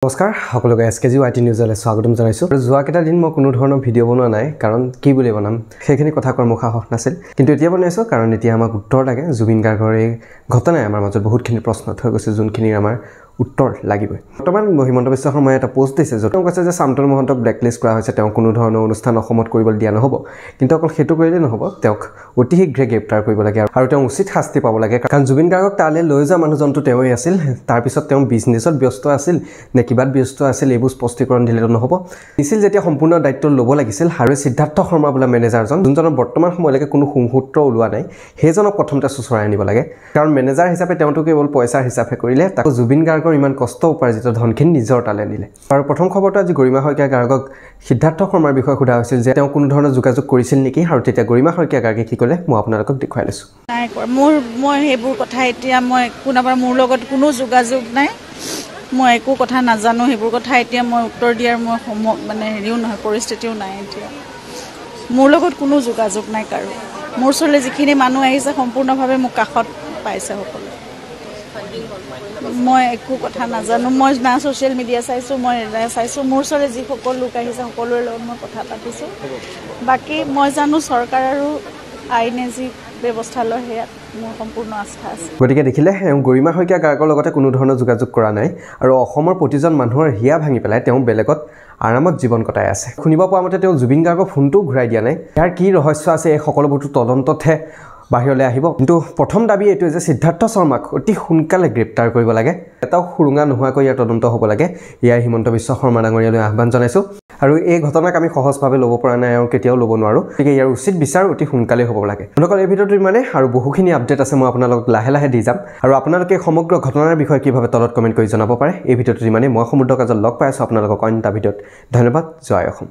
নমস্কাৰ সকলোকে SKG YT নিউজলৈ স্বাগতম জনাইছো। যোৱা কেইটা দিন মই কোনো ধৰণৰ ভিডিঅ' বনোৱা নাই কাৰণ কি বুলি বনাম সেইখিনি কথা কোৱাৰ মোক সাহস নাছিল, কিন্তু এতিয়া বনাইছো কাৰণ এতিয়া আমাক উত্তৰ লাগে। জুবিন গাৰ্গৰ এই ঘটনাই আমাৰ মাজত বহুতখিনি প্ৰশ্ন থৈ গৈছে, যোনখিনিৰ আমাৰ উত্তৰ লাগিবই। বৰ্তমান হিমন্ত বিশ্ব শৰ্মাই এটা পোষ্ট দিছে য'ত তেওঁ কৈছে যে শান্তনু মহন্তক ব্লেকলিষ্ট কৰা হৈছে, তেওঁ কোনো ধৰণৰ অনুষ্ঠান অসমত কৰিবলৈ দিয়া নহ'ব। কিন্তু অকল সেইটো কৰিলেই নহ'ব, তেওঁক অতি শীঘ্ৰে গ্ৰেপ্তাৰ কৰিব লাগে আৰু তেওঁ উচিত শাস্তি পাব লাগে। কাৰণ জুবিন গাৰ্গক তালৈ লৈ যোৱা মানুহজনটো তেওঁই আছিল, তাৰপিছত তেওঁ বিজনেছত ব্যস্ত আছিল নে কিবাত ব্যস্ত আছিল এইবোৰ স্পষ্টীকৰণ দিলেতো নহ'ব। নিছিল যেতিয়া সম্পূৰ্ণ দায়িত্ব ল'ব লাগিছিল আৰু সিদ্ধাৰ্থ শৰ্মা বোলা মেনেজাৰজন যোনজনৰ বৰ্তমান সময়লৈকে কোনো সুসূত্ৰ ওলোৱা নাই, সেইজনক প্ৰথমতে চুচৰাই আনিব লাগে। কাৰণ মেনেজাৰ হিচাপে তেওঁতো কেৱল পইচাৰ হিচাপে কৰিলে, তাকো জুবিন গাৰ্গৰ ইমান কষ্ট উপাৰ্জিত ধনখিনি নিজৰ তালে নিলে। আৰু প্ৰথম খবৰটো আজি গৰিমা শইকীয়া গাৰ্গক সিদ্ধাৰ্থ শৰ্মাৰ বিষয়ে সোধা হৈছিল যে তেওঁ কোনো ধৰণৰ যোগাযোগ কৰিছিল নেকি, আৰু তেতিয়া গৰিমা শইকীয়া গাৰ্গে কি ক'লে মই আপোনালোকক দেখুৱাই লৈছোঁ। নাই মই সেইবোৰ কথা এতিয়া মই কোনোবাৰ মোৰ লগত কোনো যোগাযোগ নাই, মই একো কথা নাজানো। সেইবোৰ কথা এতিয়া মই উত্তৰ দিয়াৰ মই মানে হেৰিও নহয়, পৰিস্থিতিও নাই। এতিয়া মোৰ লগত কোনো যোগাযোগ নাই কাৰো। মোৰ ওচৰলৈ যিখিনি মানুহ আহিছে সম্পূৰ্ণভাৱে মোক কাষত পাইছে সকলো। মই একো কথা নাজানো, মই না ছ'চিয়েল মিডিয়া চাইছোঁ, মই চাইছোঁ মোৰ ওচৰলৈ যিসকল লোক আহিছে সকলোৰে লগত মই কথা পাতিছোঁ। বাকী মই জানো চৰকাৰ আৰু আইনে যি ব্যৱস্থা লয় সেয়াত মোৰ সম্পূৰ্ণ আস্থা আছে। গতিকে দেখিলে গৰিমা শইকীয়া গাৰ্গৰ লগতে কোনো ধৰণৰ যোগাযোগ কৰা নাই আৰু অসমৰ প্ৰতিজন মানুহৰ হিয়া ভাঙি পেলাই তেওঁ বেলেগত আৰামত জীৱন কটাই আছে। শুনিব পোৱা মতে তেওঁ জুবিন গাৰ্গৰ ফোনটোও ঘূৰাই দিয়া নাই। ইয়াৰ কি ৰহস্য আছে এই সকলোবোৰতো তদন্ততহে বাহিৰলৈ আহিব। কিন্তু প্ৰথম দাবী এইটোৱে যে সিদ্ধাৰ্থ শৰ্মাক অতি সোনকালে গ্ৰেপ্তাৰ কৰিব লাগে, এটাও সুৰুঙা নোহোৱাকৈ ইয়াৰ তদন্ত হ'ব লাগে। ইয়াৰ হিমন্ত বিশ্ব শৰ্মা ডাঙৰীয়ালৈ আহ্বান জনাইছোঁ। আৰু এই ঘটনাক আমি সহজভাৱে ল'ব পৰা নাই আৰু কেতিয়াও ল'ব নোৱাৰোঁ, গতিকে ইয়াৰ উচিত বিচাৰ অতি সোনকালে হ'ব লাগে। আপোনালোকৰ এই ভিডিঅ'টো ইমানেই, আৰু বহুখিনি আপডেট আছে মই আপোনালোকক লাহে লাহে দি যাম। আৰু আপোনালোকে সমগ্ৰ ঘটনাৰ বিষয়ে কিভাৱে তলত কমেণ্ট কৰি জনাব পাৰে। এই ভিডিঅ'টো ইমানেই, মই সমুদ্ৰ কাজত লগ পাই আছোঁ আপোনালোকক অন্য এটা ভিডিঅ'ত। ধন্যবাদ। জয় অসম।